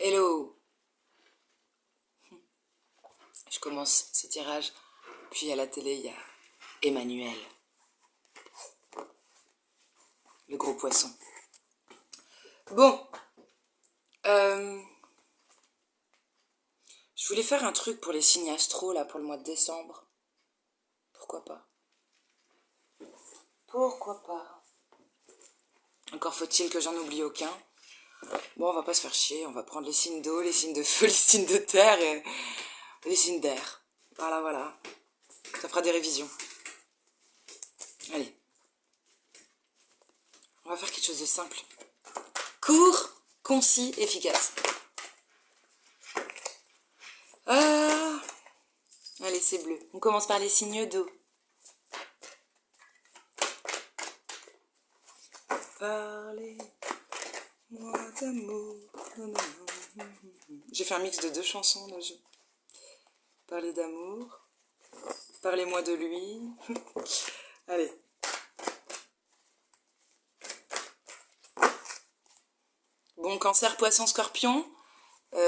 Hello! Je commence ce tirage. Puis à la télé, il y a Emmanuel, le gros poisson. Bon, je voulais faire un truc pour les signes astro, là, pour le mois de décembre. Pourquoi pas? Pourquoi pas? Encore faut-il que j'en oublie aucun. Bon, on va pas se faire chier, on va prendre les signes d'eau, les signes de feu, les signes de terre et les signes d'air. Voilà, voilà. Ça fera des révisions. Allez. On va faire quelque chose de simple. Court, concis, efficace. Allez, c'est bleu. On commence par les signes d'eau. Parlez-moi d'amour. J'ai fait un mix de 2 chansons là. Parler d'amour. Parlez-moi de lui. Allez. Bon, cancer, poisson, scorpion.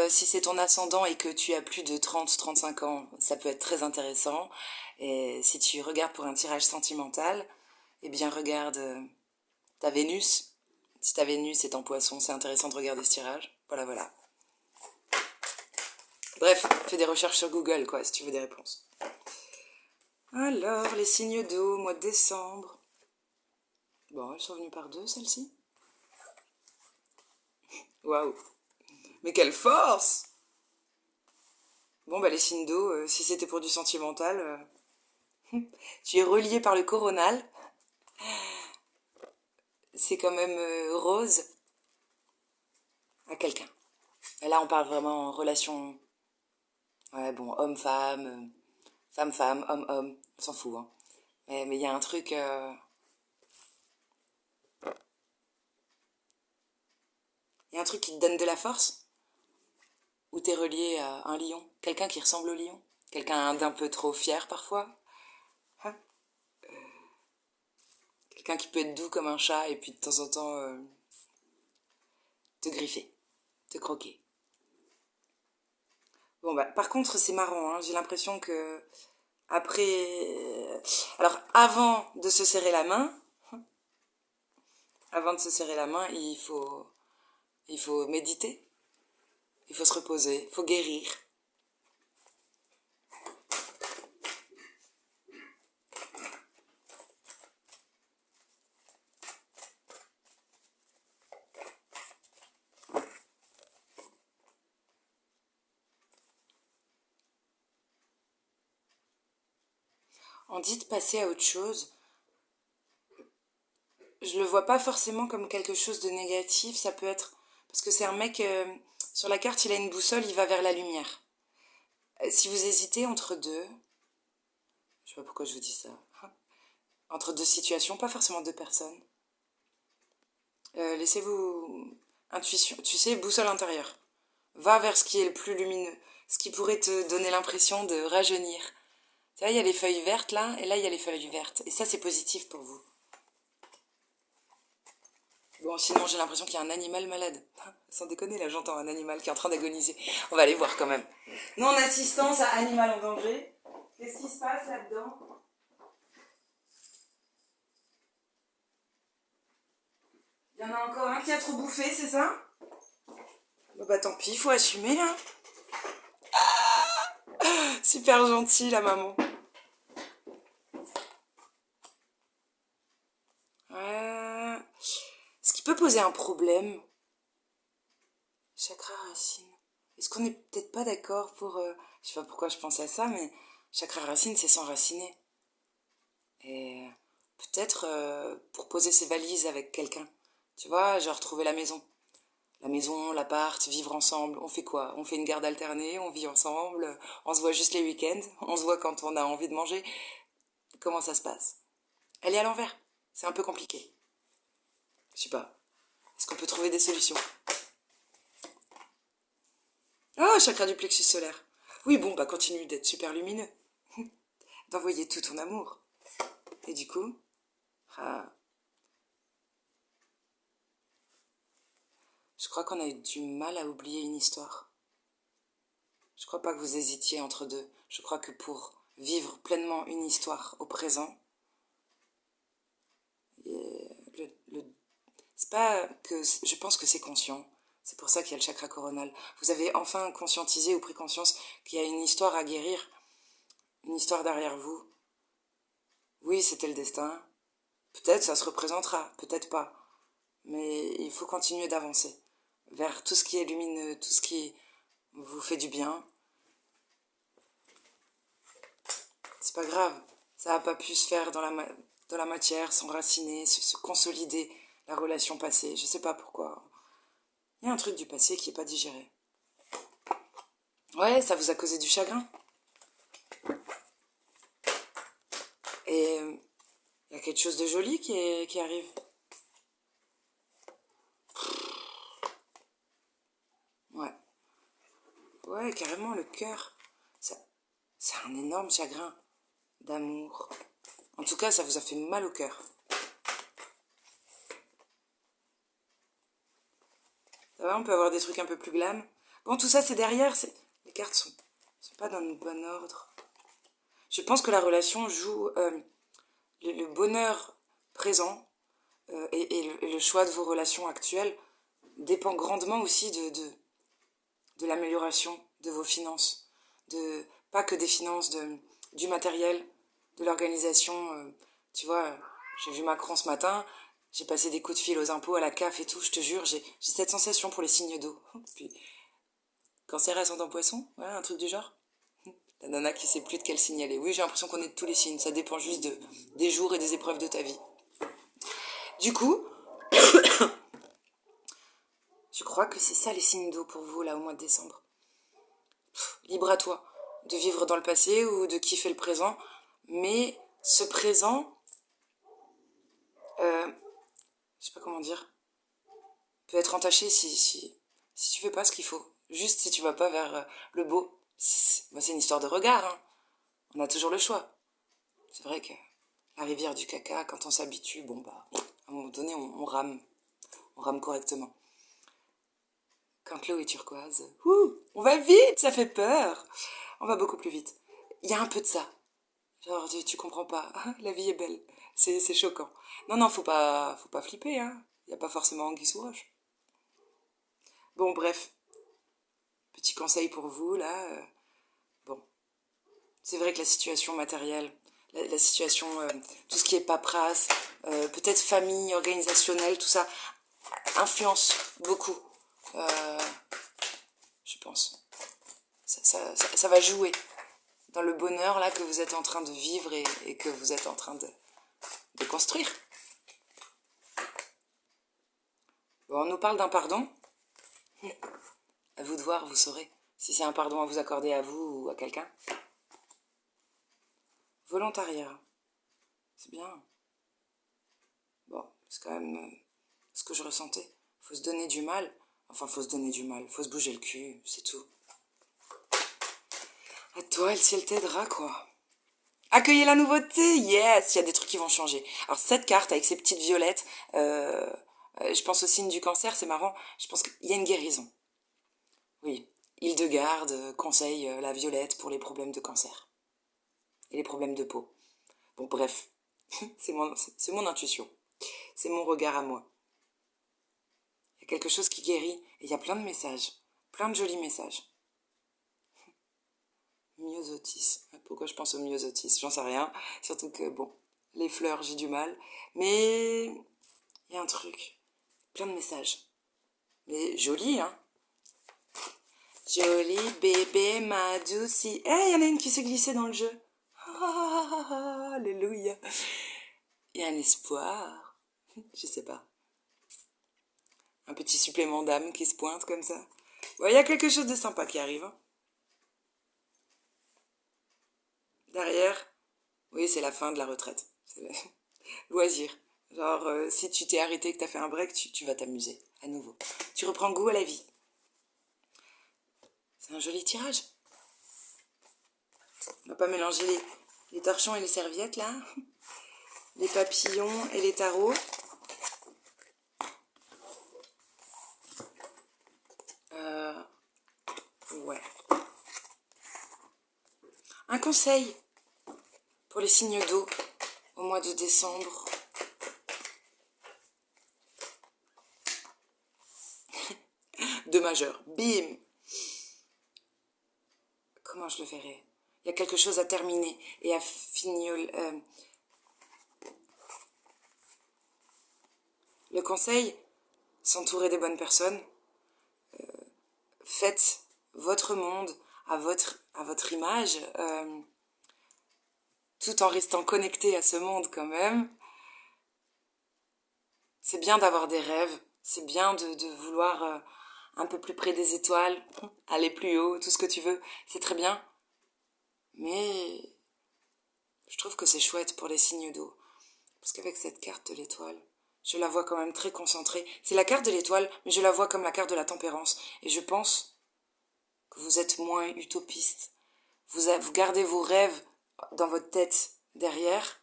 Si c'est ton ascendant et que tu as plus de 30-35 ans, ça peut être très intéressant. Et si tu regardes pour un tirage sentimental, eh bien regarde ta Vénus. Si ta Vénus est en poisson, c'est intéressant de regarder ce tirage. Voilà, voilà. Bref, fais des recherches sur Google, quoi, si tu veux des réponses. Alors, les signes d'eau, mois de décembre. Bon, elles sont venues par 2, celles-ci. Waouh! Mais quelle force! Bon, bah les signes d'eau, si c'était pour du sentimental, tu es relié par le coronal. C'est quand même rose à quelqu'un. Et là, on parle vraiment en relation, ouais, bon, homme-femme, femme-femme, homme-homme, on s'en fout, hein. Mais il y a un truc, il y a un truc qui te donne de la force, où t'es relié à un lion, quelqu'un qui ressemble au lion, quelqu'un d'un peu trop fier parfois, hein, quelqu'un qui peut être doux comme un chat et puis de temps en temps te griffer, te croquer. Bon bah, par contre, c'est marrant, hein, j'ai l'impression que alors avant de se serrer la main, il faut méditer, il faut se reposer, il faut guérir. On dit de passer à autre chose. Je le vois pas forcément comme quelque chose de négatif, ça peut être parce que c'est un mec sur la carte, il a une boussole, il va vers la lumière. Si vous hésitez entre deux, je sais pas pourquoi je vous dis ça, entre deux situations, pas forcément deux personnes, laissez-vous intuition, tu sais, boussole intérieure. Va vers ce qui est le plus lumineux, ce qui pourrait te donner l'impression de rajeunir. Tu vois, il y a les feuilles vertes là, et là il y a les feuilles vertes. Et ça c'est positif pour vous. Bon, sinon j'ai l'impression qu'il y a un animal malade. Sans déconner, là j'entends un animal qui est en train d'agoniser. On va aller voir quand même. Non-assistance à animal en danger. Qu'est-ce qui se passe là-dedans? Il y en a encore un qui a trop bouffé, c'est ça? Bah tant pis, il faut assumer là. Super gentil la maman. Ce qui peut poser un problème, chakra racine. Est-ce qu'on n'est peut-être pas d'accord pour... je sais pas pourquoi je pense à ça, mais chakra racine, c'est s'enraciner. Et peut-être pour poser ses valises avec quelqu'un. Tu vois, genre trouver la maison. La maison, l'appart, vivre ensemble. On fait quoi? On fait une garde alternée, on vit ensemble, on se voit juste les week-ends, on se voit quand on a envie de manger. Comment ça se passe? Elle est à l'envers. C'est un peu compliqué. Je sais pas. Est-ce qu'on peut trouver des solutions? Ah, chakra du plexus solaire. Oui, bon, bah continue d'être super lumineux. D'envoyer tout ton amour. Et du coup, ah, je crois qu'on a eu du mal à oublier une histoire. Je crois pas que vous hésitiez entre deux. Je crois que pour vivre pleinement une histoire au présent, c'est pas que je pense que c'est conscient. C'est pour ça qu'il y a le chakra coronal. Vous avez enfin conscientisé ou pris conscience qu'il y a une histoire à guérir, une histoire derrière vous. Oui, c'était le destin. Peut-être ça se représentera, peut-être pas. Mais il faut continuer d'avancer vers tout ce qui est lumineux, tout ce qui vous fait du bien. C'est pas grave. Ça n'a pas pu se faire dans la matière, s'enraciner, se consolider la relation passée. Je sais pas pourquoi. Il y a un truc du passé qui n'est pas digéré. Ouais, ça vous a causé du chagrin. Et il y a quelque chose de joli qui arrive. Ouais. Ouais, carrément, le cœur. C'est un énorme chagrin d'amour. En tout cas, ça vous a fait mal au cœur. Ça va, on peut avoir des trucs un peu plus glam. Bon, tout ça, c'est derrière. Les cartes sont pas dans le bon ordre. Je pense que la relation joue le bonheur présent et le choix de vos relations actuelles dépend grandement aussi de l'amélioration de vos finances. Pas que des finances, du matériel, de l'organisation. Tu vois, j'ai vu Macron ce matin, j'ai passé des coups de fil aux impôts, à la CAF et tout, je te jure, j'ai cette sensation pour les signes d'eau. Puis, cancer ascendant poisson, ouais, un truc du genre. La nana qui sait plus de quel signe elle est. Oui, j'ai l'impression qu'on est de tous les signes, ça dépend juste des jours et des épreuves de ta vie. Du coup, je crois que c'est ça les signes d'eau pour vous, là, au mois de décembre. Libre à toi de vivre dans le passé ou de kiffer le présent, mais ce présent, je sais pas comment dire, peut être entaché si tu fais pas ce qu'il faut. Juste si tu vas pas vers le beau. Moi, c'est une histoire de regard, hein. On a toujours le choix. C'est vrai que la rivière du caca, quand on s'habitue, bon bah, à un moment donné, on rame. On rame correctement. Quand l'eau est turquoise, on va vite, ça fait peur. On va beaucoup plus vite. Il y a un peu de ça. Genre, tu comprends pas. La vie est belle. C'est choquant. Non, faut pas flipper, hein. Il n'y a pas forcément anguille sous roche. Bon, bref. Petit conseil pour vous, là. Bon. C'est vrai que la situation matérielle, la situation, tout ce qui est paperasse, peut-être famille, organisationnelle, tout ça, influence beaucoup. Je pense. Ça va jouer dans le bonheur là que vous êtes en train de vivre et que vous êtes en train de construire. Bon, on nous parle d'un pardon. À vous de voir, vous saurez si c'est un pardon à vous accorder à vous ou à quelqu'un. Volontariat. C'est bien. Bon, c'est quand même ce que je ressentais. Faut se donner du mal. Enfin, faut se donner du mal. Faut se bouger le cul, c'est tout. À toi, le ciel t'aidera, quoi. Accueillez la nouveauté, yes, il y a des trucs qui vont changer. Alors cette carte avec ces petites violettes, je pense au signe du cancer, c'est marrant, je pense qu'il y a une guérison. Oui, Hildegarde conseille la violette pour les problèmes de cancer et les problèmes de peau. Bon bref, c'est mon intuition, c'est mon regard à moi. Il y a quelque chose qui guérit et il y a plein de messages, plein de jolis messages. Myosotis. Pourquoi je pense au myosotis? J'en sais rien. Surtout que, bon, les fleurs, j'ai du mal. Mais il y a un truc. Plein de messages. Mais joli, hein? Joli bébé, ma douce. Eh, il y en a une qui s'est glissée dans le jeu. Alléluia. Il y a un espoir. Je sais pas. Un petit supplément d'âme qui se pointe comme ça. Il y a quelque chose de sympa qui arrive. Hein. Derrière, oui, c'est la fin de la retraite. C'est loisir. Genre, si tu t'es arrêté, que t'as fait un break, tu vas t'amuser, à nouveau. Tu reprends goût à la vie. C'est un joli tirage. On va pas mélanger les torchons et les serviettes, là. Les papillons et les tarots. Ouais. Un conseil pour les signes d'eau au mois de décembre. De majeur. Bim! Comment je le verrai? Il y a quelque chose à terminer et à finir. Le conseil, s'entourer des bonnes personnes. Faites votre monde à votre image, tout en restant connecté à ce monde quand même. C'est bien d'avoir des rêves, c'est bien de vouloir un peu plus près des étoiles, aller plus haut, tout ce que tu veux, c'est très bien. Mais je trouve que c'est chouette pour les signes d'eau. Parce qu'avec cette carte de l'étoile, je la vois quand même très concentrée. C'est la carte de l'étoile, mais je la vois comme la carte de la tempérance. Et je pense que vous êtes moins utopiste. Vous gardez vos rêves dans votre tête derrière.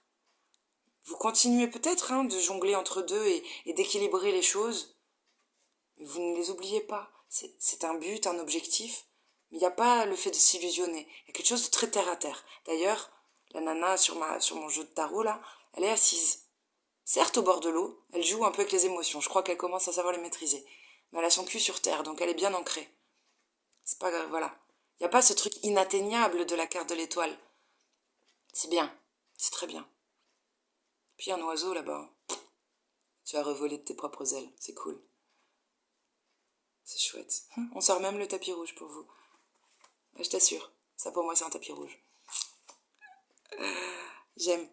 Vous continuez peut-être de jongler entre deux et d'équilibrer les choses. Mais vous ne les oubliez pas. C'est un but, un objectif. Mais il n'y a pas le fait de s'illusionner. Il y a quelque chose de très terre à terre. D'ailleurs, la nana sur mon jeu de tarot, là, elle est assise. Certes, au bord de l'eau, elle joue un peu avec les émotions. Je crois qu'elle commence à savoir les maîtriser. Mais elle a son cul sur terre, donc elle est bien ancrée. C'est pas grave, voilà. Il n'y a pas ce truc inatteignable de la carte de l'étoile. C'est bien. C'est très bien. Puis un oiseau là-bas. Tu as revolé de tes propres ailes. C'est cool. C'est chouette. On sort même le tapis rouge pour vous. Je t'assure. Ça pour moi c'est un tapis rouge. J'aime.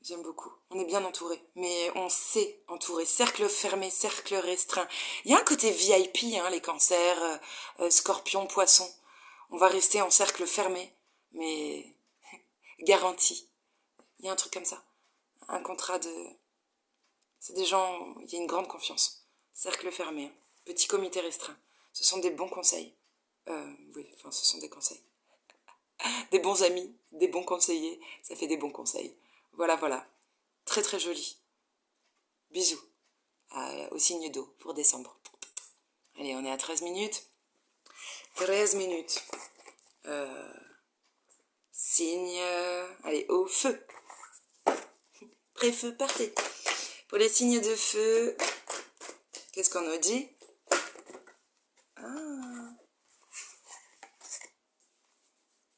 J'aime beaucoup. On est bien entouré. Mais on sait entourer. Cercle fermé, cercle restreint. Il y a un côté VIP, les cancers, scorpions, poissons. On va rester en cercle fermé, mais garanti. Il y a un truc comme ça. Un contrat de... C'est des gens... Il y a une grande confiance. Cercle fermé. Petit comité restreint. Ce sont des bons conseils. Oui, enfin, ce sont des conseils. Des bons amis, des bons conseillers. Ça fait des bons conseils. Voilà, voilà. Très, très joli. Bisous. Au signe d'eau pour décembre. Allez, on est à 13 minutes. 13 minutes. Signe... allez, au feu. Pré-feu, partez. Pour les signes de feu, qu'est-ce qu'on nous dit?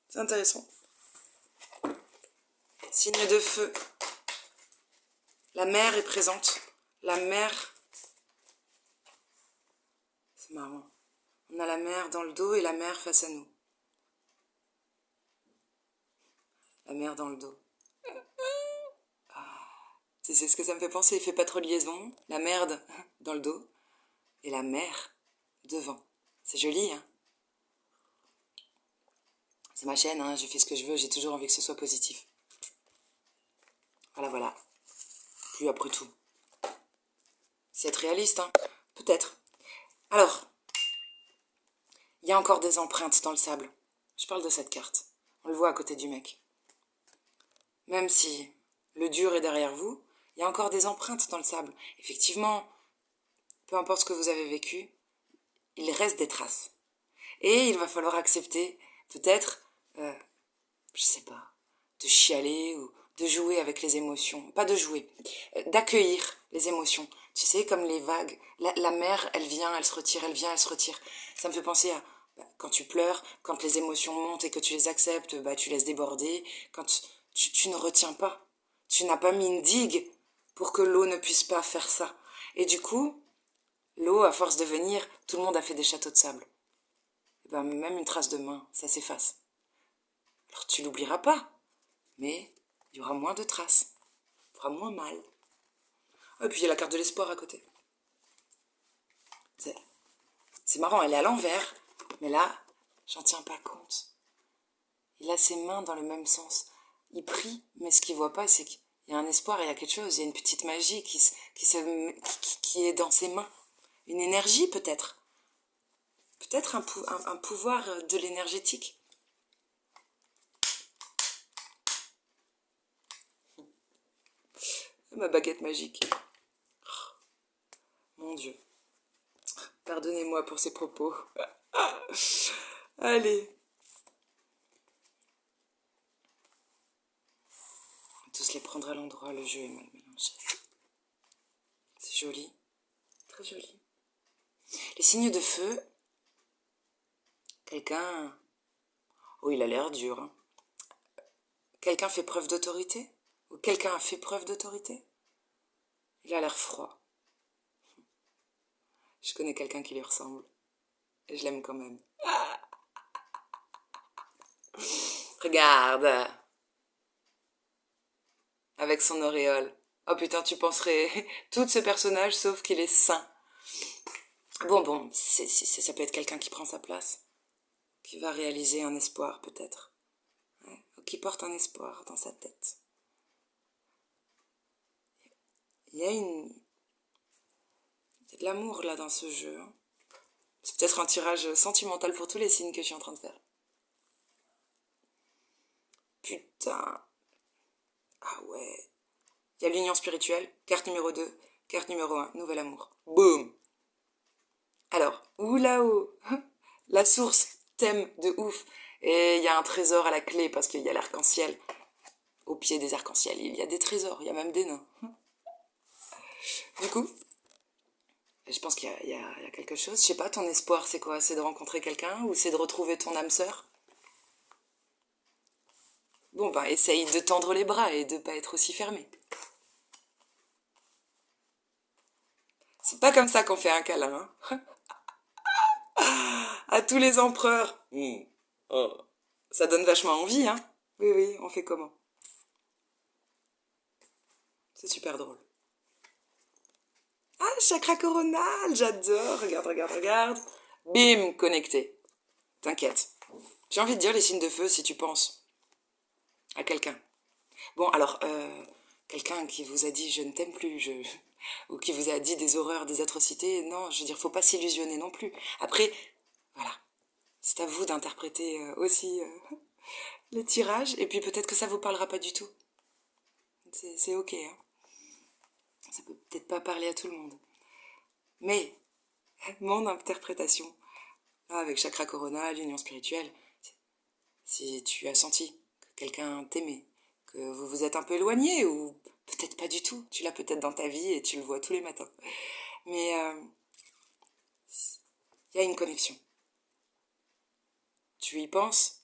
C'est intéressant. Signe de feu. La mer est présente. La mer... C'est marrant. On a la mer dans le dos et la mer face à nous. La mer dans le dos. Tu sais ce que ça me fait penser? Fais pas trop de liaison. La merde dans le dos et la mer devant. C'est joli, hein? C'est ma chaîne, je fais ce que je veux, j'ai toujours envie que ce soit positif. Voilà, voilà. Puis après tout, c'est être réaliste, peut-être. Alors, il y a encore des empreintes dans le sable. Je parle de cette carte. On le voit à côté du mec. Même si le dur est derrière vous, il y a encore des empreintes dans le sable. Effectivement, peu importe ce que vous avez vécu, il reste des traces. Et il va falloir accepter, peut-être, je sais pas, de chialer ou de jouer avec les émotions. Pas de jouer, d'accueillir les émotions. Tu sais, comme les vagues. La mer, elle vient, elle se retire, elle vient, elle se retire. Ça me fait penser à quand tu pleures, quand les émotions montent et que tu les acceptes, tu laisses déborder. Quand tu ne retiens pas. Tu n'as pas mis une digue pour que l'eau ne puisse pas faire ça. Et du coup, l'eau, à force de venir, tout le monde a fait des châteaux de sable. Et même une trace de main, ça s'efface. Alors tu l'oublieras pas, mais il y aura moins de traces. Il fera moins mal. Et puis il y a la carte de l'espoir à côté. C'est marrant, elle est à l'envers, mais là, j'en tiens pas compte. Il a ses mains dans le même sens. Il prie, mais ce qu'il voit pas, c'est qu'il y a un espoir, il y a quelque chose, il y a une petite magie qui est dans ses mains. Une énergie peut-être. Peut-être un pouvoir de l'énergétique. Ma baguette magique. Mon Dieu. Pardonnez-moi pour ces propos. Allez. On va tous les prendre à l'endroit, le jeu est mal mélangé. C'est joli, très joli. Les signes de feu, quelqu'un... Oh, il a l'air dur, hein. Quelqu'un fait preuve d'autorité? Ou quelqu'un a fait preuve d'autorité? Il a l'air froid. Je connais quelqu'un qui lui ressemble. Et je l'aime quand même. Regarde, avec son auréole. Oh putain, tu penserais tout de ce personnage sauf qu'il est sain. Bon, ça peut être quelqu'un qui prend sa place, qui va réaliser un espoir peut-être, ouais, ou qui porte un espoir dans sa tête. Il y a de l'amour là dans ce jeu, hein. C'est peut-être un tirage sentimental pour tous les signes que je suis en train de faire. Putain. Ah ouais. Il y a l'union spirituelle, carte numéro 2, carte numéro 1, nouvel amour. Boum. Alors, où là-haut, la source t'aime de ouf. Et il y a un trésor à la clé parce qu'il y a l'arc-en-ciel. Au pied des arcs-en-ciel, il y a des trésors, il y a même des nains. Du coup, je pense qu'il y a quelque chose. Je sais pas, ton espoir c'est quoi? C'est de rencontrer quelqu'un ou c'est de retrouver ton âme sœur? Bon, ben, essaye de tendre les bras et de pas être aussi fermé. C'est pas comme ça qu'on fait un câlin, hein. À tous les empereurs. Oh. Ça donne vachement envie, hein. Oui, on fait comment? C'est super drôle. Ah, chakra coronal, j'adore. Regarde. Bim, connecté. T'inquiète. J'ai envie de dire les signes de feu si tu penses à quelqu'un. Bon, alors, quelqu'un qui vous a dit je ne t'aime plus, ou qui vous a dit des horreurs, des atrocités, non, je veux dire, faut pas s'illusionner non plus. Après, voilà, c'est à vous d'interpréter aussi les tirages, et puis peut-être que ça vous parlera pas du tout. C'est ok, hein. Ça peut peut-être pas parler à tout le monde. Mais, mon interprétation, là, avec Chakra Corona, l'union spirituelle, si tu as senti que quelqu'un t'aimait, que vous vous êtes un peu éloigné, ou peut-être pas du tout, tu l'as peut-être dans ta vie et tu le vois tous les matins. Mais il y a une connexion. Tu y penses,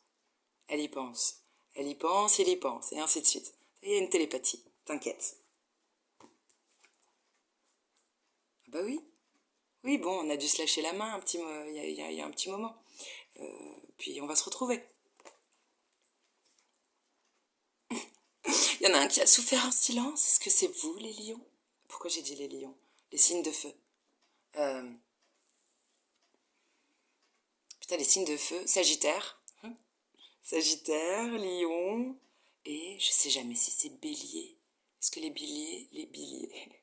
elle y pense. Elle y pense, il y pense, et ainsi de suite. Il y a une télépathie, t'inquiète. Ah bah oui. Oui, bon, on a dû se lâcher la main un petit, il y a un petit moment. Puis on va se retrouver. Il y en a un qui a souffert en silence. Est-ce que c'est vous, les lions? Pourquoi j'ai dit les lions? Les signes de feu. Euh, Putain, les signes de feu. Sagittaire. Sagittaire, lion. Et je sais jamais si c'est bélier. Est-ce que les béliers... Les béliers...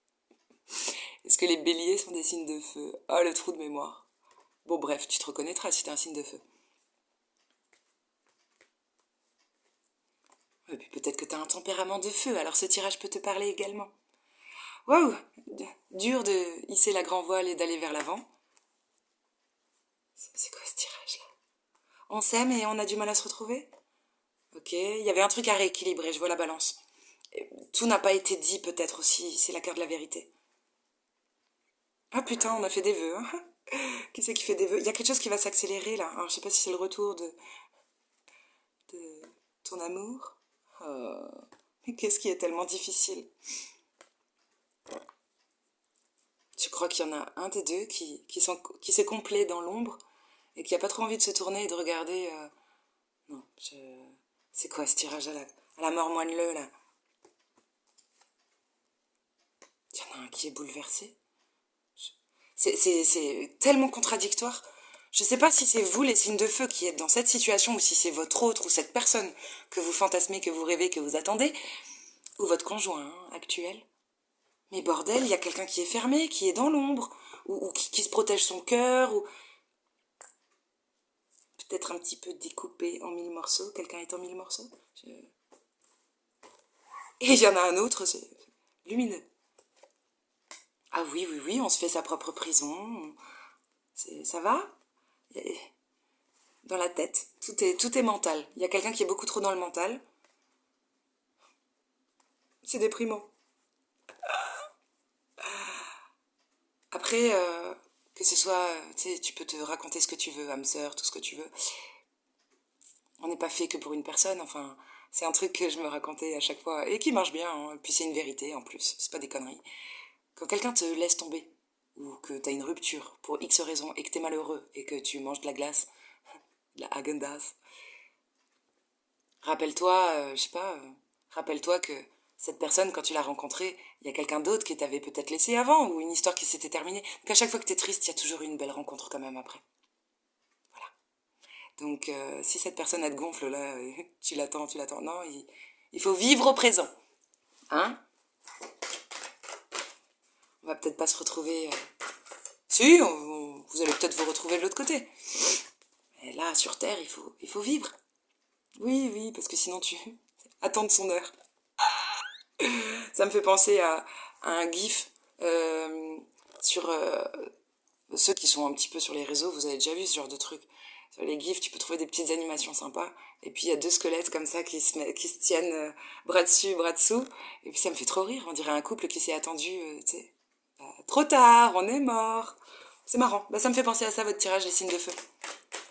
Est-ce que les béliers sont des signes de feu? Oh, le trou de mémoire. Bon, bref, tu te reconnaîtras si t'es un signe de feu. Et puis peut-être que t'as un tempérament de feu, alors ce tirage peut te parler également. Waouh! Dur de hisser la grand voile et d'aller vers l'avant. C'est quoi ce tirage-là? On s'aime et on a du mal à se retrouver? Ok, il y avait un truc à rééquilibrer, je vois la balance. Et tout n'a pas été dit peut-être aussi, c'est la carte de la vérité. Ah putain, on a fait des vœux, hein. Qui c'est qui fait des vœux? Il y a quelque chose qui va s'accélérer là. Alors je sais pas si c'est le retour de ton amour. Oh. Mais qu'est-ce qui est tellement difficile? Je crois qu'il y en a un des deux qui s'est complet dans l'ombre et qui a pas trop envie de se tourner et de regarder. Non, c'est quoi ce tirage à la mort moine-le là? Il y en a un qui est bouleversé. C'est tellement contradictoire. Je sais pas si c'est vous, les signes de feu, qui êtes dans cette situation, ou si c'est votre autre, ou cette personne que vous fantasmez, que vous rêvez, que vous attendez, ou votre conjoint actuel. Mais bordel, il y a quelqu'un qui est fermé, qui est dans l'ombre, ou qui se protège son cœur, ou peut-être un petit peu découpé en 1000 morceaux. Quelqu'un est en 1000 morceaux. Et il y en a un autre, c'est lumineux. Ah oui, on se fait sa propre prison. Ça va? dans la tête. Tout est mental. Il y a quelqu'un qui est beaucoup trop dans le mental. C'est déprimant. Après, que ce soit, tu sais, tu peux te raconter ce que tu veux, âme sœur, tout ce que tu veux. On n'est pas fait que pour une personne, enfin, c'est un truc que je me racontais à chaque fois et qui marche bien, hein. Puis c'est une vérité en plus, c'est pas des conneries. Quand quelqu'un te laisse tomber, ou que t'as une rupture pour X raisons et que t'es malheureux et que tu manges de la glace, de la Häagen-Dazs, rappelle-toi, je sais pas, rappelle-toi que cette personne, quand tu l'as rencontrée, il y a quelqu'un d'autre qui t'avait peut-être laissé avant, ou une histoire qui s'était terminée. Donc à chaque fois que t'es triste, il y a toujours une belle rencontre quand même après. Donc si cette personne, elle te gonfle là, tu l'attends. Non, il faut vivre au présent. Hein? On va peut-être pas se retrouver... Si, vous allez peut-être vous retrouver de l'autre côté. Mais là, sur Terre, il faut vivre. Oui, oui, parce que sinon tu... Attendre son heure. Ça me fait penser à un gif sur ceux qui sont un petit peu sur les réseaux, vous avez déjà vu ce genre de truc. Sur les gifs, tu peux trouver des petites animations sympas. Et puis il y a deux squelettes comme ça qui se tiennent bras dessus, bras dessous. Et puis ça me fait trop rire. On dirait un couple qui s'est attendu, tu sais. Bah, trop tard, on est mort. C'est marrant. Bah, ça me fait penser à ça, votre tirage des signes de feu.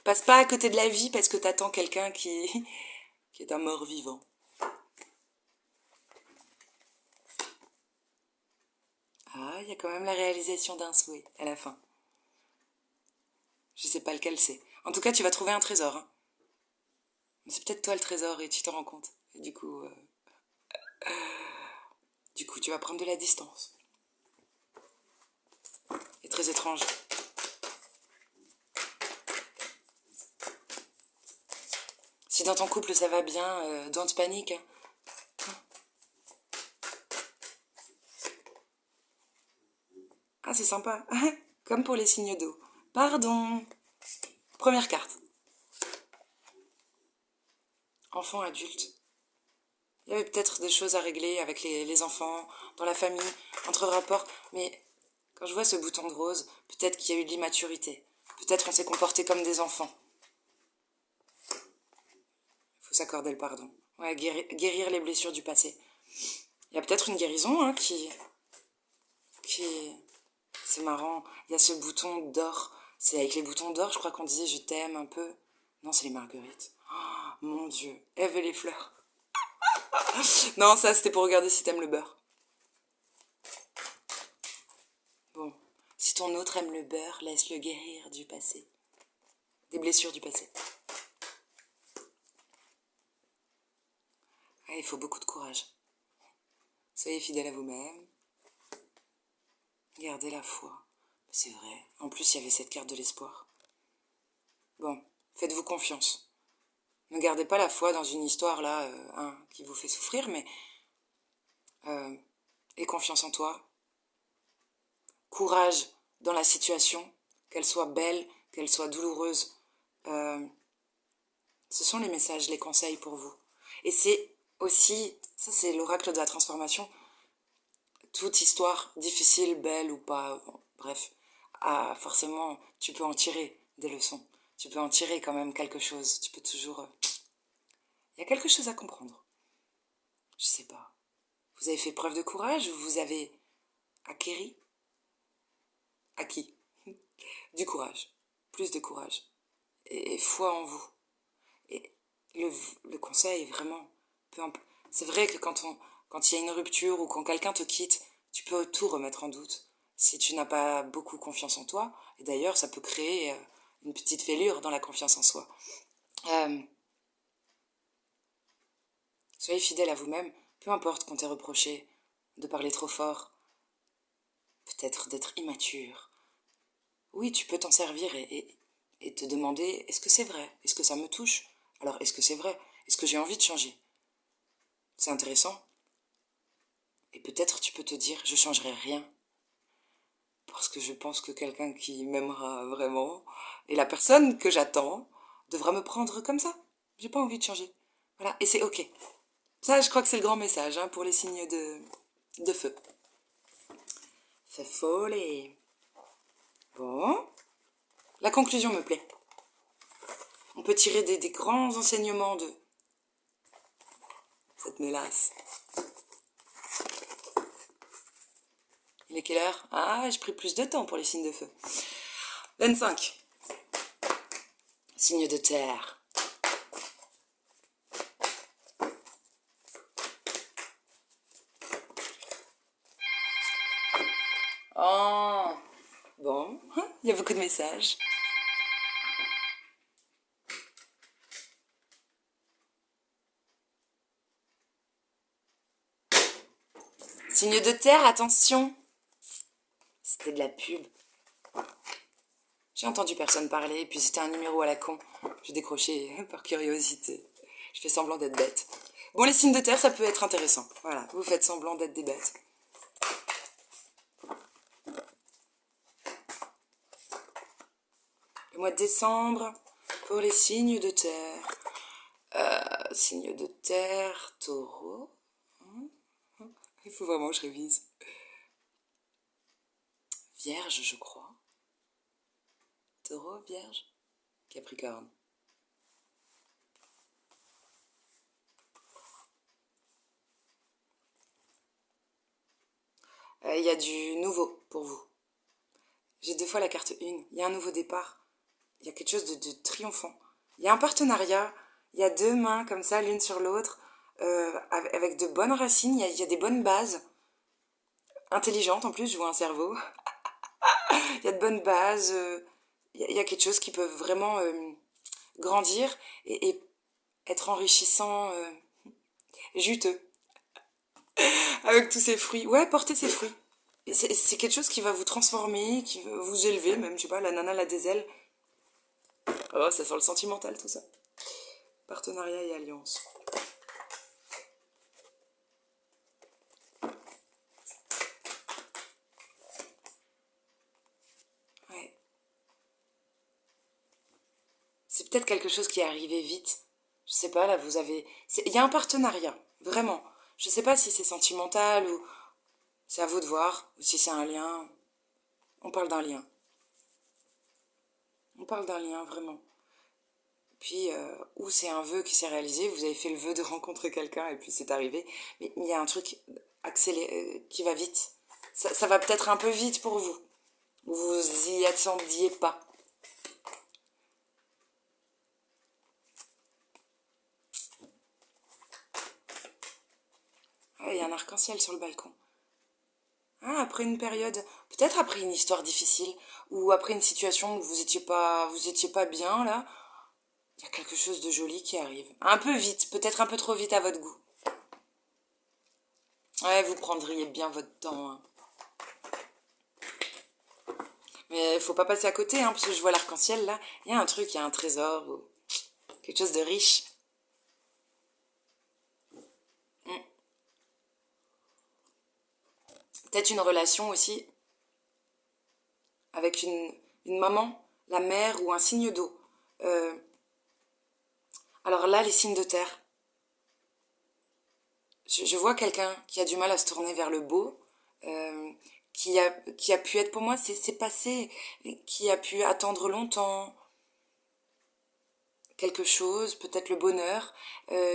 Passe pas à côté de la vie parce que t'attends quelqu'un qui est un mort vivant. Ah, il y a quand même la réalisation d'un souhait à la fin. Je sais pas lequel c'est. En tout cas, tu vas trouver un trésor. Hein. C'est peut-être toi le trésor et tu t'en rends compte. Et du coup, tu vas prendre de la distance. C'est très étrange. Si dans ton couple ça va bien, don't panique. Hein. Ah, c'est sympa. Comme pour les signes d'eau. Pardon. Première carte. Enfant, adulte. Il y avait peut-être des choses à régler avec les enfants, dans la famille, entre rapports, mais quand je vois ce bouton de rose, peut-être qu'il y a eu de l'immaturité. Peut-être on s'est comporté comme des enfants. Il faut s'accorder le pardon. Ouais, guérir les blessures du passé. Il y a peut-être une guérison hein, qui... C'est marrant. Il y a ce bouton d'or. C'est avec les boutons d'or, je crois qu'on disait je t'aime un peu. Non, c'est les marguerites. Oh, mon Dieu. Ève et les fleurs. Non, ça c'était pour regarder si t'aimes le beurre. Bon. Si ton autre aime le beurre, laisse-le guérir du passé. Des blessures du passé. Ah, il faut beaucoup de courage. Soyez fidèle à vous-même. Gardez la foi. C'est vrai. En plus, il y avait cette carte de l'espoir. Bon, faites-vous confiance. Ne gardez pas la foi dans une histoire là, qui vous fait souffrir, mais aie confiance en toi. Courage dans la situation, qu'elle soit belle, qu'elle soit douloureuse. Euh, Ce sont les messages, les conseils pour vous. Et c'est aussi, ça c'est l'oracle de la transformation, toute histoire, difficile, belle ou pas, bon, bref, forcément, tu peux en tirer des leçons. Tu peux en tirer quand même quelque chose. Tu peux toujours... Il y a quelque chose à comprendre. Je sais pas. Vous avez fait preuve de courage ou vous avez acquis du courage. Plus de courage. Et foi en vous. Et le conseil, vraiment, c'est vrai que quand il y a une rupture ou quand quelqu'un te quitte, tu peux tout remettre en doute. Si tu n'as pas beaucoup confiance en toi, et d'ailleurs, ça peut créer une petite fêlure dans la confiance en soi. Euh, Soyez fidèle à vous-même, peu importe qu'on t'ait reproché de parler trop fort, peut-être d'être immature. Oui, tu peux t'en servir et te demander, est-ce que c'est vrai? Est-ce que ça me touche? Alors, est-ce que c'est vrai? Est-ce que j'ai envie de changer? C'est intéressant. Et peut-être tu peux te dire, je changerai rien. Parce que je pense que quelqu'un qui m'aimera vraiment, et la personne que j'attends, devra me prendre comme ça. J'ai pas envie de changer. Voilà, et c'est ok. Ça, je crois que c'est le grand message hein, pour les signes de feu. Fais folle. Bon. La conclusion me plaît. On peut tirer des grands enseignements de cette mélasse. Il est quelle heure? Ah, j'ai pris plus de temps pour les signes de feu. 25. Signe de terre. Oh, bon, il y a beaucoup de messages. Signe de terre, attention. C'était de la pub. J'ai entendu personne parler, puis c'était un numéro à la con. J'ai décroché par curiosité. Je fais semblant d'être bête. Bon, les signes de terre, ça peut être intéressant. Voilà, vous faites semblant d'être des bêtes. Le mois de décembre, pour les signes de terre. Signes de terre, taureau. Il faut vraiment que je révise. Vierge, je crois. Taureau, vierge, Capricorne. Il y a du nouveau pour vous. J'ai 2 fois la carte 1. Il y a un nouveau départ. Il y a quelque chose de triomphant. Il y a un partenariat. Il y a 2 mains comme ça, l'une sur l'autre, avec de bonnes racines. Il y a des bonnes bases. Intelligentes en plus, je vois un cerveau. Il y a de bonnes bases. Il y a quelque chose qui peut vraiment grandir et être enrichissant, juteux, avec tous ces fruits. Ouais, porter ses fruits. C'est quelque chose qui va vous transformer, qui va vous élever, même, je sais pas, la nana, elle a des ailes. Oh, ça sent le sentimental, tout ça. Partenariat et alliance. Ouais. C'est peut-être quelque chose qui est arrivé vite. Je sais pas, là, vous avez... Il y a un partenariat, vraiment. Je sais pas si c'est sentimental ou... C'est à vous de voir, ou si c'est un lien. On parle d'un lien. On parle d'un lien, vraiment. Puis, ou c'est un vœu qui s'est réalisé, vous avez fait le vœu de rencontrer quelqu'un et puis c'est arrivé. Mais il y a un truc accéléré, qui va vite. Ça va peut-être un peu vite pour vous. Vous y attendiez pas. Ouais, il y a un arc-en-ciel sur le balcon. Ah, après une période, peut-être après une histoire difficile, ou après une situation où vous étiez pas bien, là, il y a quelque chose de joli qui arrive. Un peu vite, peut-être un peu trop vite à votre goût. Ouais, vous prendriez bien votre temps, hein. Mais faut pas passer à côté, hein, parce que je vois l'arc-en-ciel, là. Il y a un truc, il y a un trésor, ou quelque chose de riche. Hmm. Peut-être une relation aussi avec une maman, la mère ou un signe d'eau. Euh, alors là, les signes de terre. Je vois quelqu'un qui a du mal à se tourner vers le beau, euh, qui a pu être pour moi, c'est passé, qui a pu attendre longtemps quelque chose, peut-être le bonheur,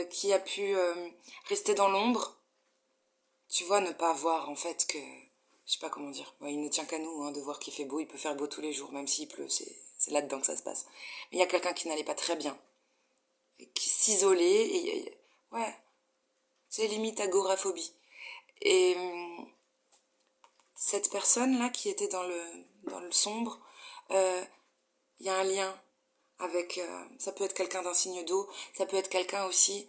qui a pu rester dans l'ombre, tu vois, ne pas voir en fait que, je sais pas comment dire, ouais, il ne tient qu'à nous, hein, de voir qu'il fait beau, il peut faire beau tous les jours, même s'il pleut, c'est là-dedans que ça se passe. Mais il y a quelqu'un qui n'allait pas très bien, qui s'isolait, ouais, c'est limite agoraphobie. Et cette personne-là qui était dans le sombre, il y a un lien avec, ça peut être quelqu'un d'un signe d'eau, ça peut être quelqu'un aussi,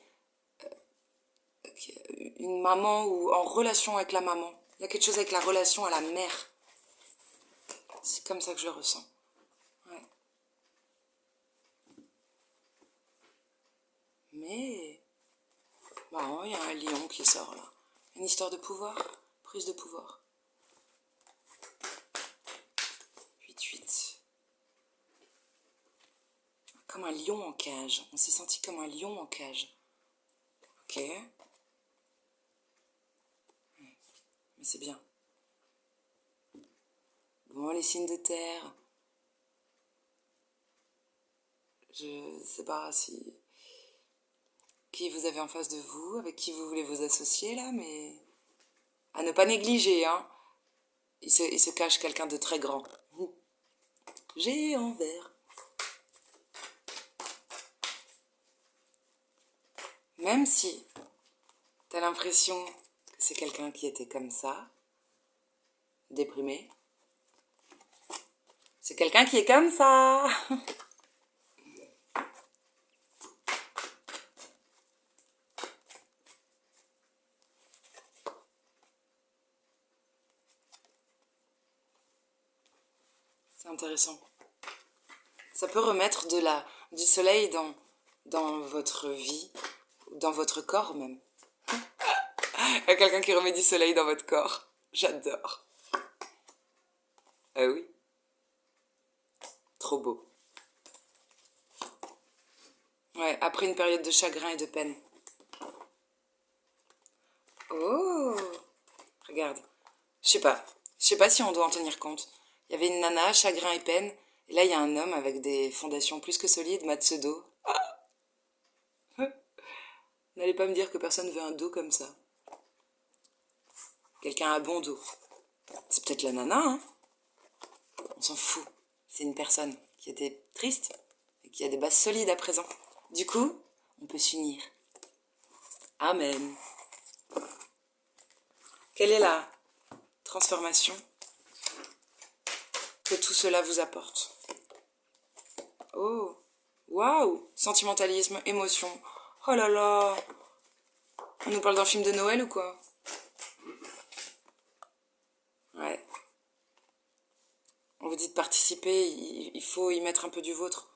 une maman ou en relation avec la maman. Il y a quelque chose avec la relation à la mère. C'est comme ça que je le ressens. Ouais. Mais, bah, il y a un lion qui sort là. Une histoire de pouvoir, prise de pouvoir. 8-8. Comme un lion en cage. On s'est senti comme un lion en cage. Ok. Mais c'est bien. Bon, les signes de terre. Je sais pas si qui vous avez en face de vous, avec qui vous voulez vous associer là, mais à ne pas négliger, hein. Il se cache quelqu'un de très grand. Géant vert. Même si t'as l'impression que c'est quelqu'un qui était comme ça, déprimé, c'est quelqu'un qui est comme ça. C'est intéressant. Ça peut remettre du soleil dans votre vie, dans votre corps même. Il y a quelqu'un qui remet du soleil dans votre corps. J'adore. Ah oui, trop beau. Ouais, après une période de chagrin et de peine. Oh, regarde. Je sais pas si on doit en tenir compte. Il y avait une nana, chagrin et peine, et là il y a un homme avec des fondations plus que solides, mat ce dos. N'allez pas me dire que personne veut un dos comme ça. Quelqu'un a bon dos. C'est peut-être la nana, hein. On s'en fout. C'est une personne qui était triste et qui a des bases solides à présent. Du coup, on peut s'unir. Amen. Quelle est la transformation que tout cela vous apporte? Oh, waouh, sentimentalisme, émotion. Oh là là, on nous parle d'un film de Noël ou quoi? Ouais. On vous dit de participer, il faut y mettre un peu du vôtre.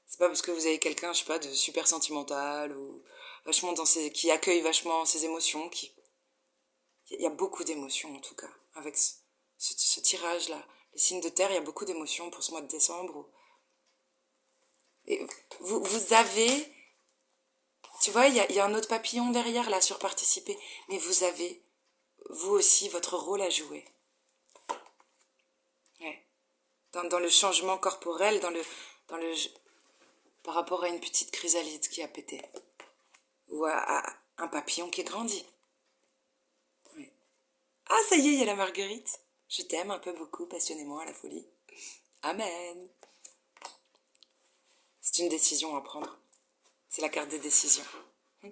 C'est pas parce que vous avez quelqu'un, je sais pas, de super sentimental ou vachement qui accueille vachement ses émotions, il y a beaucoup d'émotions en tout cas avec ce tirage-là. Les signes de terre, il y a beaucoup d'émotions pour ce mois de décembre. Et vous avez, tu vois, il y a un autre papillon derrière là sur participer, mais vous avez, vous aussi, votre rôle à jouer. Ouais. Dans le changement corporel, dans le, par rapport à une petite chrysalide qui a pété. Ou à un papillon qui grandit. Ouais. Ah, ça y est, il y a la marguerite. Je t'aime un peu beaucoup, passionnément, à la folie. Amen. C'est une décision à prendre. C'est la carte des décisions.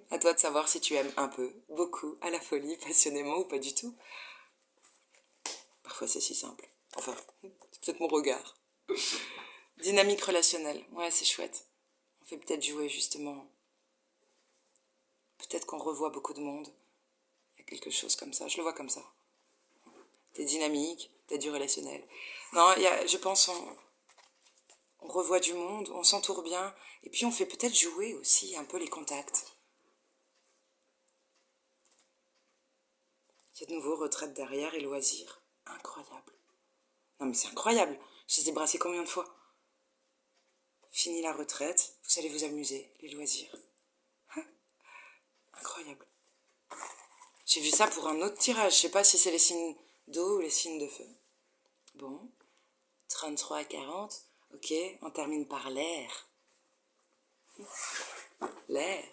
À toi de savoir si tu aimes un peu, beaucoup, à la folie, passionnément ou pas du tout. Parfois c'est si simple. Enfin, c'est peut-être mon regard. Dynamique relationnelle. Ouais, c'est chouette. On fait peut-être jouer justement. Peut-être qu'on revoit beaucoup de monde. Il y a quelque chose comme ça. Je le vois comme ça. T'es dynamique, t'as du relationnel. Non, je pense on revoit du monde, on s'entoure bien, et puis on fait peut-être jouer aussi un peu les contacts. Il y a de nouveau retraite derrière et loisirs. Incroyable. Non mais c'est incroyable. Je les ai brassés combien de fois? Fini la retraite, vous allez vous amuser, les loisirs. Incroyable. J'ai vu ça pour un autre tirage. Je sais pas si c'est les signes d'eau ou les signes de feu. Bon. 33 à 40. Ok, on termine par l'air. L'air.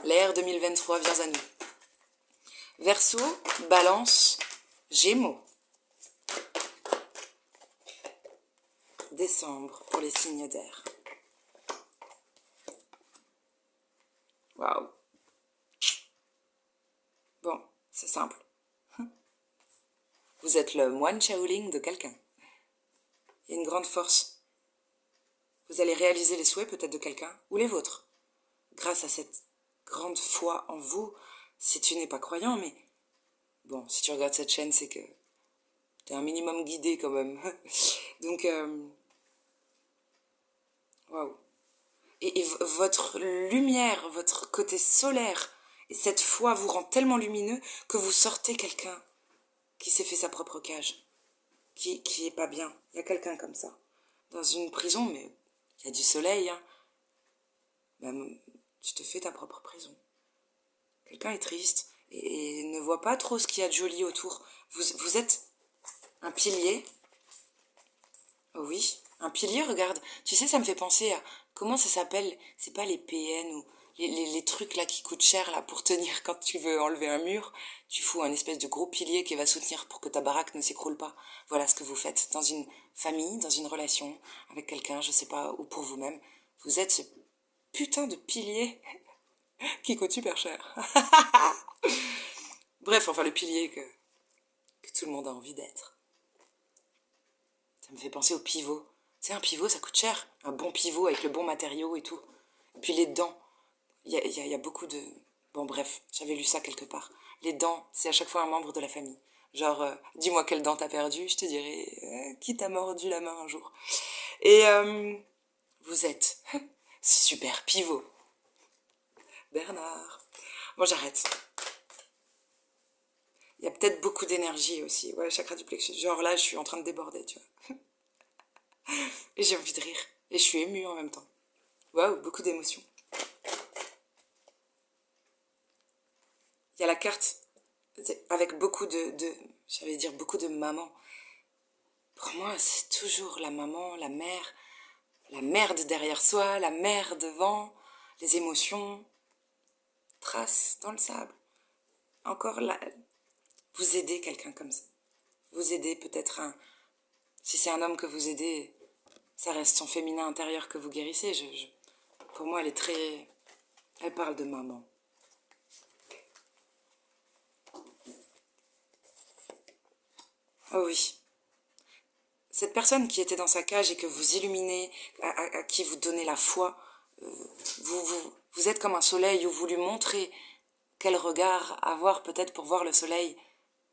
L'air 2023, viens à nous. Verseau, Balance, Gémeaux. Décembre pour les signes d'air. Waouh. Bon, c'est simple. Vous êtes le moine Shaolin de quelqu'un. Il y a une grande force. Vous allez réaliser les souhaits peut-être de quelqu'un, ou les vôtres. Grâce à cette grande foi en vous, si tu n'es pas croyant, mais bon, si tu regardes cette chaîne, c'est que t'es un minimum guidé quand même. Donc, waouh. Et votre lumière, votre côté solaire, et cette foi vous rend tellement lumineux que vous sortez quelqu'un qui s'est fait sa propre cage, qui est pas bien. Il y a quelqu'un comme ça. Dans une prison, mais il y a du soleil, hein. Même, tu te fais ta propre prison. Quelqu'un est triste et ne voit pas trop ce qu'il y a de joli autour. Vous êtes un pilier. Oh oui, Un pilier, regarde, tu sais, ça me fait penser à, comment ça s'appelle? C'est pas les PN ou les trucs là qui coûtent cher là pour tenir quand tu veux enlever un mur. Tu fous un espèce de gros pilier qui va soutenir pour que ta baraque ne s'écroule pas. Voilà ce que vous faites dans une famille, dans une relation avec quelqu'un, je sais pas, ou pour vous-même. Vous êtes ce putain de pilier qui coûte super cher. Bref, enfin le pilier que tout le monde a envie d'être. Ça me fait penser au pivot. Tu sais, un pivot, ça coûte cher. Un bon pivot avec le bon matériau et tout. Et puis les dents. Il y a beaucoup de... Bon, bref, j'avais lu ça quelque part. Les dents, c'est à chaque fois un membre de la famille. Genre, dis-moi quelle dent t'as perdu, je te dirai qui t'a mordu la main un jour. Et vous êtes ce super pivot. Bernard. Bon, j'arrête. Il y a peut-être beaucoup d'énergie aussi. Ouais, chakra du plexus. Genre là, je suis en train de déborder, tu vois. Et j'ai envie de rire. Et je suis émue en même temps. Waouh, beaucoup d'émotions. Il y a la carte avec beaucoup j'allais dire beaucoup de mamans. Pour moi, c'est toujours la maman, la merde derrière soi, la mère devant, les émotions, traces dans le sable. Encore là, vous aidez quelqu'un comme ça. Vous aidez peut-être si c'est un homme que vous aidez, ça reste son féminin intérieur que vous guérissez. Pour moi, elle parle de maman. Oh oui. Cette personne qui était dans sa cage et que vous illuminez, à qui vous donnez la foi, vous êtes comme un soleil où vous lui montrez quel regard avoir peut-être pour voir le soleil,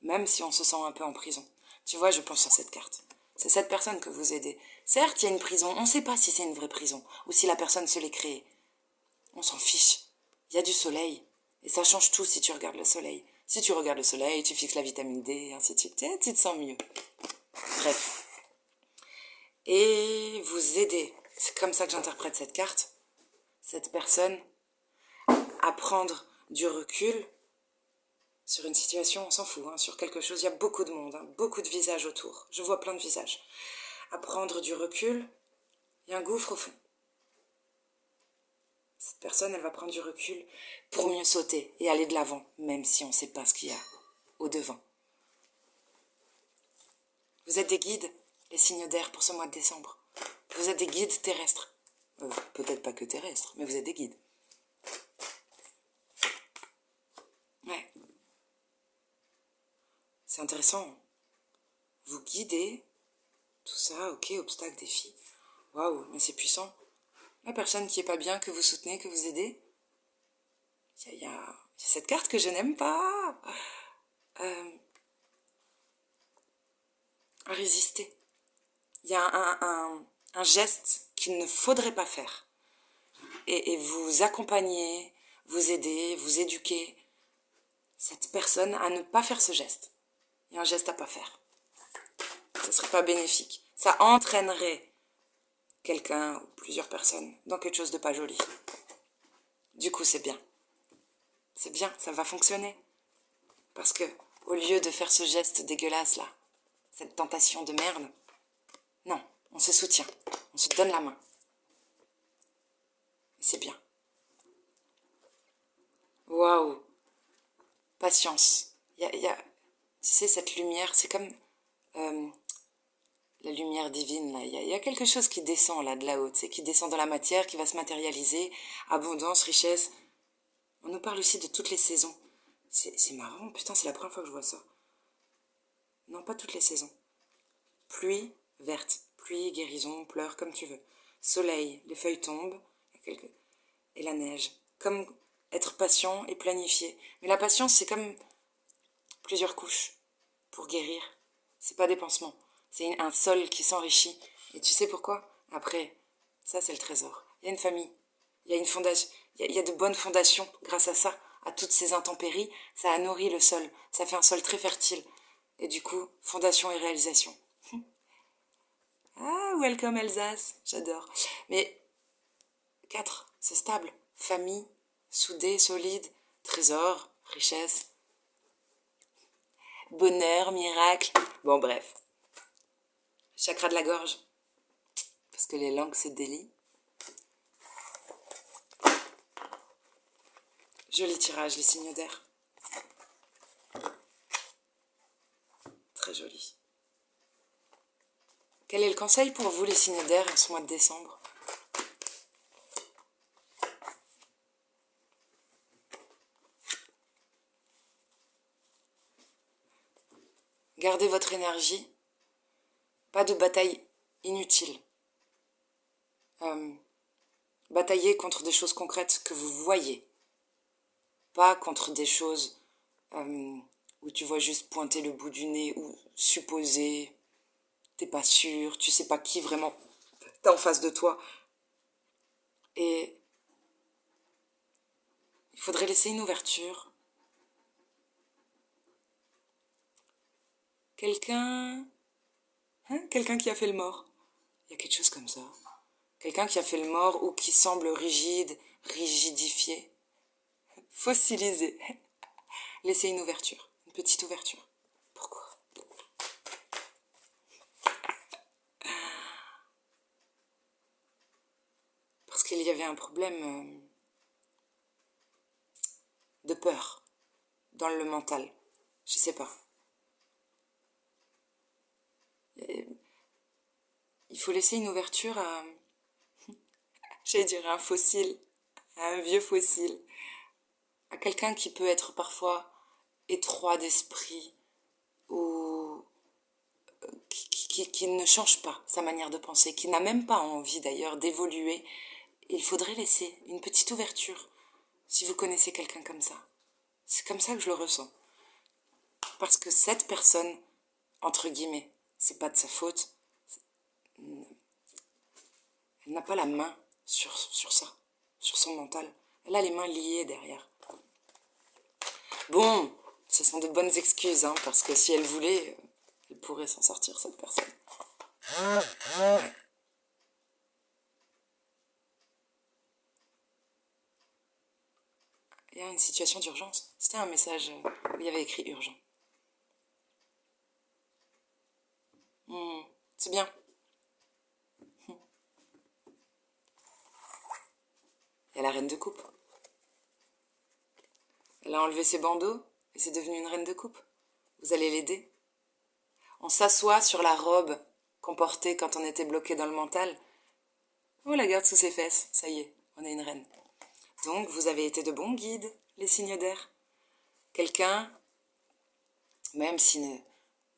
même si on se sent un peu en prison. Tu vois, je pense à cette carte. C'est cette personne que vous aidez. Certes, il y a une prison, on ne sait pas si c'est une vraie prison ou si la personne se l'est créée. On s'en fiche. Il y a du soleil. Et ça change tout si tu regardes le soleil. Si tu regardes le soleil, tu fixes la vitamine D, et ainsi de suite. Tu te sens mieux. Bref. Et vous aidez. C'est comme ça que j'interprète cette carte. Cette personne à prendre du recul sur une situation, on s'en fout, hein, sur quelque chose. Il y a beaucoup de monde, hein, beaucoup de visages autour. Je vois plein de visages. À prendre du recul, il y a un gouffre au fond. Cette personne, elle va prendre du recul pour mieux sauter et aller de l'avant, même si on ne sait pas ce qu'il y a au devant. Vous êtes des guides, les signes d'air pour ce mois de décembre. Vous êtes des guides terrestres. Peut-être pas que terrestres, mais vous êtes des guides. Ouais. C'est intéressant. Vous guidez, tout ça, ok, obstacles, défis. Waouh, mais c'est puissant. La personne qui est pas bien, que vous soutenez, que vous aidez. Il y a cette carte que je n'aime pas. À résister. Il y a un geste qu'il ne faudrait pas faire. Et vous accompagnez, vous aidez, vous éduquez cette personne à ne pas faire ce geste. Il y a un geste à pas faire. Ce ne serait pas bénéfique. Ça entraînerait quelqu'un ou plusieurs personnes dans quelque chose de pas joli. Du coup, c'est bien. C'est bien, ça va fonctionner. Parce que, au lieu de faire ce geste dégueulasse là, cette tentation de merde, non, on se soutient, on se donne la main. C'est bien. Waouh, patience. Tu sais, cette lumière, c'est comme la lumière divine, là. Il y a quelque chose qui descend là de là-haut, tu sais, qui descend dans la matière, qui va se matérialiser, abondance, richesse. On nous parle aussi de toutes les saisons. C'est marrant, putain, c'est la première fois que je vois ça. Non, pas toutes les saisons. Pluie verte, pluie, guérison, pleurs, comme tu veux. Soleil, les feuilles tombent, et la neige. Comme être patient et planifié. Mais la patience, c'est comme plusieurs couches pour guérir. C'est pas des pansements. C'est un sol qui s'enrichit. Et tu sais pourquoi? Après, ça c'est le trésor. Il y a une famille. Il y a une fondation. Il y a de bonnes fondations grâce à ça. À toutes ces intempéries, ça a nourri le sol. Ça fait un sol très fertile. Et du coup, fondation et réalisation. Ah, welcome Alsace. J'adore. Mais 4, c'est stable. Famille, soudée, solide, trésor, richesse, bonheur, miracle. Bon, bref. Chakra de la gorge. que les langues se délient. Joli tirage, les signes d'air. Très joli. Quel est le conseil pour vous, les signes d'air, en ce mois de décembre? Gardez votre énergie. Pas de bataille inutile. Bataillez contre des choses concrètes que vous voyez. Pas contre des choses où tu vois juste pointer le bout du nez ou supposer, t'es pas sûr, tu sais pas qui vraiment t'as en face de toi. Et il faudrait laisser une ouverture. Quelqu'un qui a fait le mort. Il y a quelque chose comme ça. Quelqu'un qui a fait le mort ou qui semble rigide, rigidifié, fossilisé. Laissez une ouverture, une petite ouverture. Pourquoi? Parce qu'il y avait un problème de peur dans le mental. Je sais pas. Et il faut laisser une ouverture à, j'allais dire un fossile, à un vieux fossile, à quelqu'un qui peut être parfois étroit d'esprit ou qui ne change pas sa manière de penser, qui n'a même pas envie d'ailleurs d'évoluer. Il faudrait laisser une petite ouverture si vous connaissez quelqu'un comme ça. C'est comme ça que je le ressens. Parce que cette personne, entre guillemets, c'est pas de sa faute, elle n'a pas la main sur ça, sur son mental. Elle a les mains liées derrière. Bon, ce sont de bonnes excuses, hein, parce que si elle voulait, elle pourrait s'en sortir, cette personne. Il y a une situation d'urgence. C'était un message où il y avait écrit urgent. C'est bien. Il y a la reine de coupe. Elle a enlevé ses bandeaux et c'est devenu une reine de coupe. Vous allez l'aider. On s'assoit sur la robe qu'on portait quand on était bloqué dans le mental. On la garde sous ses fesses. Ça y est, on est une reine. Donc, vous avez été de bons guides, les signes d'air. Quelqu'un, même s'il ne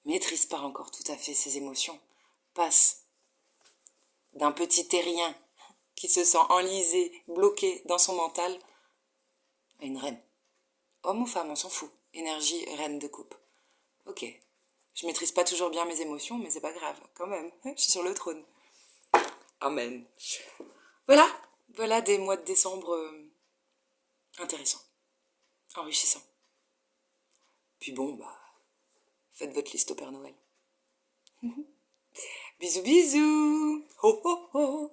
maîtrise pas encore tout à fait ses émotions, passe d'un petit terrien qui se sent enlisé, bloqué dans son mental, à une reine. Homme ou femme, on s'en fout. Énergie, reine de coupe. Ok. Je maîtrise pas toujours bien mes émotions, mais c'est pas grave, quand même. Je suis sur le trône. Amen. Voilà. Voilà des mois de décembre intéressants, enrichissants. Puis bon, faites votre liste au Père Noël. Bisous bisous. Ho ho ho.